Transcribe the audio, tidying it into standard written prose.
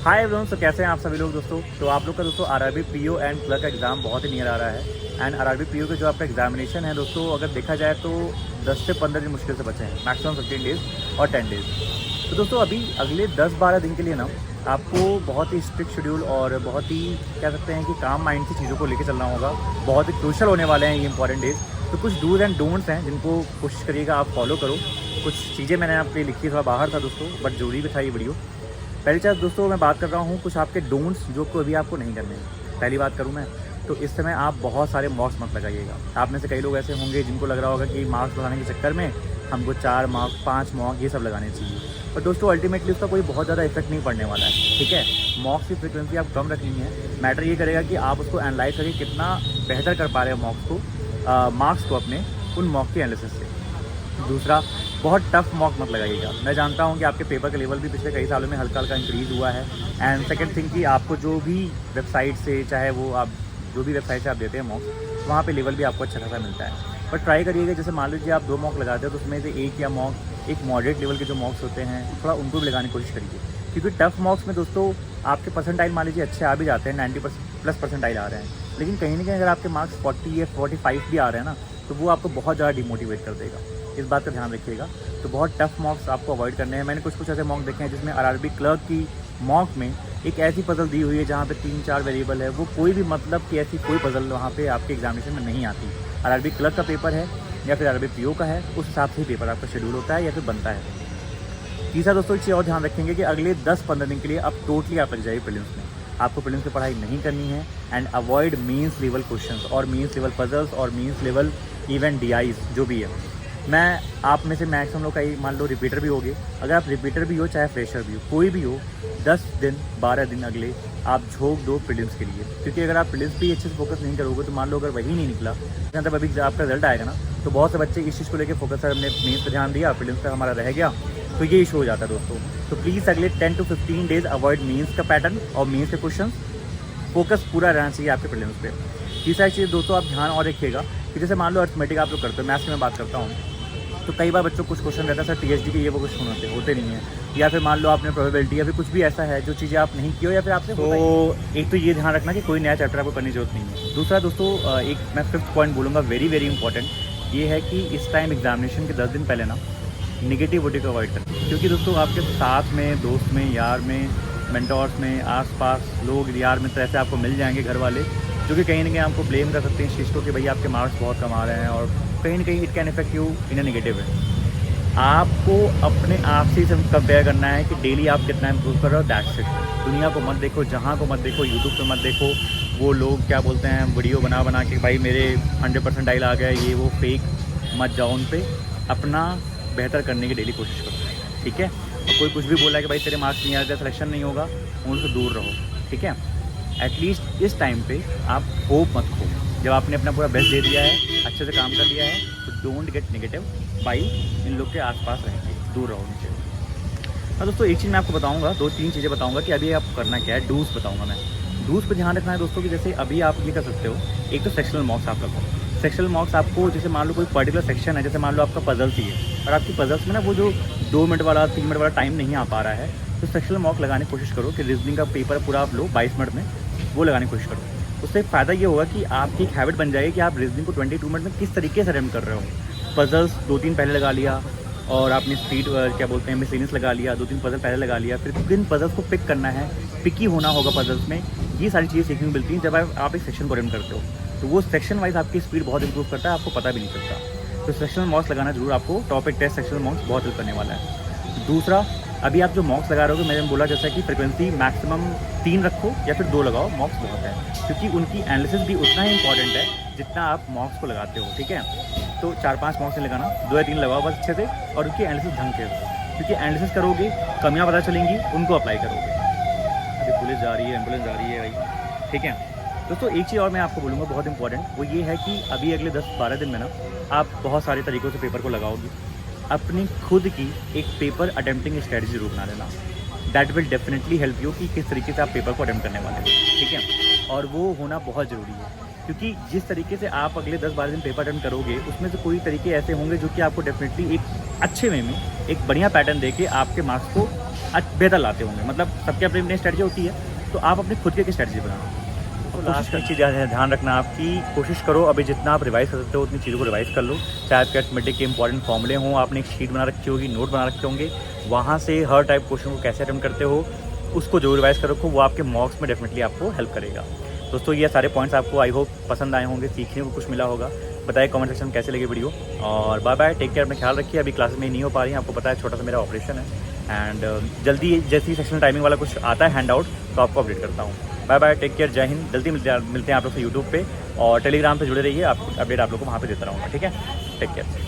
Hi everyone, तो कैसे हैं आप सभी लोग दोस्तों। तो आप लोग का दोस्तों आरआरबी पीओ एंड क्लर्क का एग्ज़ाम बहुत ही नियर आ रहा है। एंड आरआरबी पीओ का जो आपका एग्जामिनेशन है दोस्तों, अगर देखा जाए तो 10 से 15 दिन मुश्किल से बचे हैं, मैक्सिमम 15 डेज़ और 10 डेज़। तो दोस्तों अभी अगले 10-12 दिन के लिए ना आपको बहुत ही स्ट्रिक्ट शेड्यूल और बहुत ही कह सकते हैं कि काम माइंड से चीज़ों को लेकर चलना होगा। बहुत ही क्रूशल होने वाले हैं ये इंपॉर्टेंट डेज़। तो कुछ डूज एंड डोंट्स हैं जिनको कोशिश करिएगा आप फॉलो करो। कुछ चीज़ें मैंने आपके लिए लिखी, थोड़ा बाहर था दोस्तों, बट जरूरी भी था ये वीडियो। पहली चीज़ दोस्तों मैं बात कर रहा हूँ कुछ आपके डोंट्स जो को अभी आपको नहीं करने हैं। पहली बात करूँ मैं तो इस समय आप बहुत सारे मार्क्स मत लगाइएगा। आप में से कई लोग ऐसे होंगे जिनको लग रहा होगा कि मार्क्स लगाने के चक्कर में हमको 4 मार्क्स 5 मार्क्स ये सब लगाने चाहिए। पर दोस्तों अल्टीमेटली उसका कोई बहुत ज़्यादा इफेक्ट नहीं पड़ने वाला है, ठीक है। मार्क्स की फ्रिक्वेंसी आप कम रखनी है। मैटर ये करेगा कि आप उसको एनालाइज करके कितना बेहतर कर पा रहे हो मार्क्स को अपने उन मार्क्स के एनालिसिस से। दूसरा, बहुत टफ मॉक मत लगाइएगा। मैं जानता हूँ कि आपके पेपर का लेवल भी पिछले कई सालों में हल्का हल्का इंक्रीज़ हुआ है। एंड सेकंड थिंग कि आपको जो भी वेबसाइट से, चाहे वो आप जो भी वेबसाइट से आप देते हैं मॉक्स, वहाँ पे लेवल भी आपको अच्छा खासा मिलता है। पर ट्राई करिएगा, जैसे मान लीजिए आप 2 मॉक लगाते हो तो उसमें से एक मॉडरेट लेवल के जो मॉक्स होते हैं थोड़ा उनको भी लगाने की कोशिश करिए। क्योंकि टफ मॉक्स में दोस्तों आपके परसेंटाइल मान लीजिए अच्छे आ भी जाते हैं, 90+ परसेंटाइल आ रहे हैं, लेकिन कहीं ना कहीं अगर आपके मार्क्स 40 या 45 भी आ रहे हैं ना, तो वो आपको बहुत ज़्यादा डिमोटिवेट कर देगा। इस बात का ध्यान रखिएगा। तो बहुत टफ मॉक्स आपको अवॉइड करने हैं। मैंने कुछ ऐसे मॉक देखे हैं जिसमें आरआरबी क्लर्क की मॉक में एक ऐसी पजल दी हुई है जहाँ पे 3-4 वेरिएबल है। वो कोई भी मतलब कि ऐसी कोई पजल वहाँ पे आपके एग्जामिनेशन में नहीं आती। आरआरबी क्लर्क का पेपर है या फिर आरआरबी पीओ का है, उस हिसाब से ही पेपर आपका शेड्यूल होता है या फिर बनता है। तीसरा दोस्तों, एक चीज़ और ध्यान रखेंगे कि अगले 10-15 दिन के लिए अब टोटली आप लग जाइए प्रीलिम्स में। आपको प्रीलिम्स की पढ़ाई नहीं करनी है। And avoid means level questions और मीन्स लेवल पजल्स और मीन्स लेवल इवन डीआईज जो भी है। मैं आप में से मैक्सिमम लोग का ही मान लो रिपीटर भी होगे। अगर आप रिपीटर भी हो चाहे फ्रेशर भी हो, कोई भी हो, 10 दिन 12 दिन अगले आप झोंक दो प्रीलिम्स के लिए। क्योंकि अगर आप प्रीलिम्स पे अच्छे से फोकस नहीं करोगे तो मान लो अगर वही नहीं निकला, मतलब अभी आपका रिजल्ट आएगा ना, तो बहुत से बच्चे इस चीज़ को लेकर फोकस, हमने मेन्स पर ध्यान दिया, प्रीलिम्स पर हमारा रह गया, तो ये इशू हो जाता है दोस्तों। तो प्लीज़ अगले 10 to 15 डेज अवॉइड मीन्स का पैटर्न और मीन्स के क्वेश्चन। फोकस पूरा रहना चाहिए आपके प्रीलिम्स पे। तीसरा चीज़ दोस्तों आप ध्यान और रखिएगा कि जैसे मान लो अर्थमेटिक आप लोग करते हो, मैथ्स की मैं बात करता हूँ, तो कई बार बच्चों को कुछ क्वेश्चन रहता है सर टीएचडी के ये वो क्वेश्चन होते नहीं है, या फिर मान लो आपने प्रोबेबिलिटी या फिर कुछ भी ऐसा है जो चीज़ें आप नहीं की हो या फिर आपसे, तो एक तो ये ध्यान रखना कि कोई नया चैप्टर आपको करने की जरूरत नहीं है। दूसरा दोस्तों, एक मैं 5th पॉइंट बोलूँगा, वेरी वेरी इंपॉर्टेंट, ये है कि इस टाइम एग्जामिनेशन के 10 दिन पहले ना निगेटिविटी को अवॉइड करें। क्योंकि दोस्तों आपके साथ में, दोस्त में, यार में, मेंटोर्स में, आसपास लोग, यार मित्र ऐसे आपको मिल जाएंगे, घर वाले, जो कि कहीं ना कहीं आपको ब्लेम कर सकते हैं इस चीज़ को कि भाई आपके मार्क्स बहुत कम आ रहे हैं, और कहीं ना कहीं it can effect you in a negative way. आपको अपने आप से कंपेयर करना है कि डेली आप कितना इम्प्रूव कर रहे हो, दैट्स इट। दुनिया को मत देखो, जहाँ को मत देखो, यूट्यूब पे मत देखो, वो लोग क्या बोलते हैं वीडियो बना के भाई मेरे 100 परसेंटाइल आ गया, ये वो फेक मत जाओ उन पे। अपना बेहतर करने की डेली कोशिश करो, ठीक है। और कोई कुछ भी बोला है कि भाई तेरे मार्क्स नहीं आ रहे, सिलेक्शन नहीं होगा, उनसे दूर रहो, ठीक है। एटलीस्ट इस टाइम पे आप होप मत खो। जब आपने अपना पूरा बेस्ट दे दिया है, अच्छे से काम कर लिया है, तो डोंट गेट नेगेटिव बाई इन लोग के आसपास रहेंगे, दूर रहो उनसे। हाँ दोस्तों, एक चीज़ मैं आपको बताऊंगा, 2-3 चीज़ें बताऊंगा कि अभी आपको करना क्या है। डूज बताऊंगा मैं। डूज पर ध्यान रखना है दोस्तों कि जैसे अभी आप ये कर सकते हो, एक तो सेक्शनल मॉक्स आप लगाओ। सेक्शनल मॉक्स आपको, जैसे मान लो कोई पर्टिकुलर सेक्शन है, जैसे मान लो आपका पजल्स ही है और आपकी पजल्स में ना वो जो 2 मिनट वाला 3 मिनट वाला टाइम नहीं आ पा रहा है, तो सेक्शनल मॉक लगाने की कोशिश करो कि रीजनिंग का पेपर पूरा आप लो 22 मिनट में, वो लगाने की कोशिश करो। उससे फ़ायदा ये होगा कि आपकी एक हैबिट बन जाएगी कि आप रीजनिंग को 22 मिनट में किस तरीके से अटेम्प्ट कर रहे हो। पजल्स 2-3 पहले लगा लिया, और आपने स्पीड क्या बोलते हैं मिसलेनियस लगा लिया, 2-3 पजल पहले लगा लिया, फिर किन पजल्स को पिक करना है, पिकी होना होगा पजल्स में। ये सारी चीज़ें सीखने को मिलती हैं जब आप एक सेक्शन को अटेम्प्ट करते हो, तो वो सेक्शन वाइज आपकी स्पीड बहुत इंप्रूव करता है, आपको पता भी नहीं चलता। तो सेक्शनल मॉक्स लगाना जरूर, आपको टॉपिक टेस्ट सेक्शनल मॉक्स बहुत हेल्प करने वाला है। दूसरा, अभी आप जो मॉक्स लगा रहे हो, मैंने बोला जैसा कि फ्रिक्वेंसी मैक्सिमम 3 रखो या फिर 2 लगाओ, मॉक्स बहुत है, क्योंकि उनकी एनालिसिस भी उतना ही इंपॉर्टेंट है जितना आप मॉक्स को लगाते हो, ठीक है। तो 4-5 मॉक्स नहीं लगाना, 2 या 3 लगाओ बस अच्छे से, और उनकी एनालिसिस ढंग के हो, क्योंकि एनालिसिस करोगे कमियाँ पता चलेंगी, उनको अप्लाई करोगे। अभी पुलिस जा रही है, एम्बुलेंस जा रही है भाई, ठीक है। दोस्तों एक चीज़ और मैं आपको बोलूँगा बहुत इंपॉर्टेंट, वो ये है कि अभी अगले 10-12 दिन में ना आप बहुत सारे तरीक़ों से पेपर को लगाओगे। अपनी खुद की एक पेपर अटेम्प्टिंग स्ट्रेटजी जरूर बना लेना। That will definitely help you कि किस तरीके से आप पेपर को अटेम्प्ट करने वाले हैं, ठीक है। और वो होना बहुत ज़रूरी है, क्योंकि जिस तरीके से आप अगले 10-12 दिन पेपर अटेम्प्ट करोगे, उसमें से कोई तरीके ऐसे होंगे जो कि आपको डेफिनेटली एक अच्छे वे में एक बढ़िया पैटर्न दे के आपके मार्क्स को बेहतर लाते होंगे। मतलब सबकी अपनी अपनी स्ट्रैटेजी होती है, तो आप अपनी खुद की स्ट्रैटेजी बनाओ। तो लास्ट एक चीज़ ध्यान रखना आपकी, कोशिश करो अभी जितना आप रिवाइज कर सकते हो उतनी चीज़ों को रिवाइज कर लो। चाहे आपके अर्थमेटिक के इंपॉर्टेंट फॉर्मूले हों, आपने एक शीट बना रखी होगी, नोट बना रखे होंगे, वहाँ से हर टाइप क्वेश्चन को कैसे अटेम्प्ट करते हो उसको जो रिवाइज कर रखो, वो आपके मॉक्स में डेफिनेटली आपको हेल्प करेगा। दोस्तों ये सारे पॉइंट्स आपको आई होप पसंद आए होंगे, सीखने को कुछ मिला होगा। बताइए कमेंट सेक्शन में कैसे लगे वीडियो, और बाय बाय, टेक केयर, अपना ख्याल रखिए। अभी क्लासेस में नहीं हो पा रही हैं, आपको पता है छोटा सा मेरा ऑपरेशन है, एंड जल्दी जैसी सेक्शनल टाइमिंग वाला कुछ आता है हैंड आउट तो आपको अपडेट करता हूँ। बाय बाय, टेक केयर, जय हिंद। जल्दी मिलते हैं आप लोग से यूट्यूब पे, और टेलीग्राम पे जुड़े रहिए, आप अपडेट आप लोग को वहाँ पे देता रहूँगा। ठीक है, टेक केयर।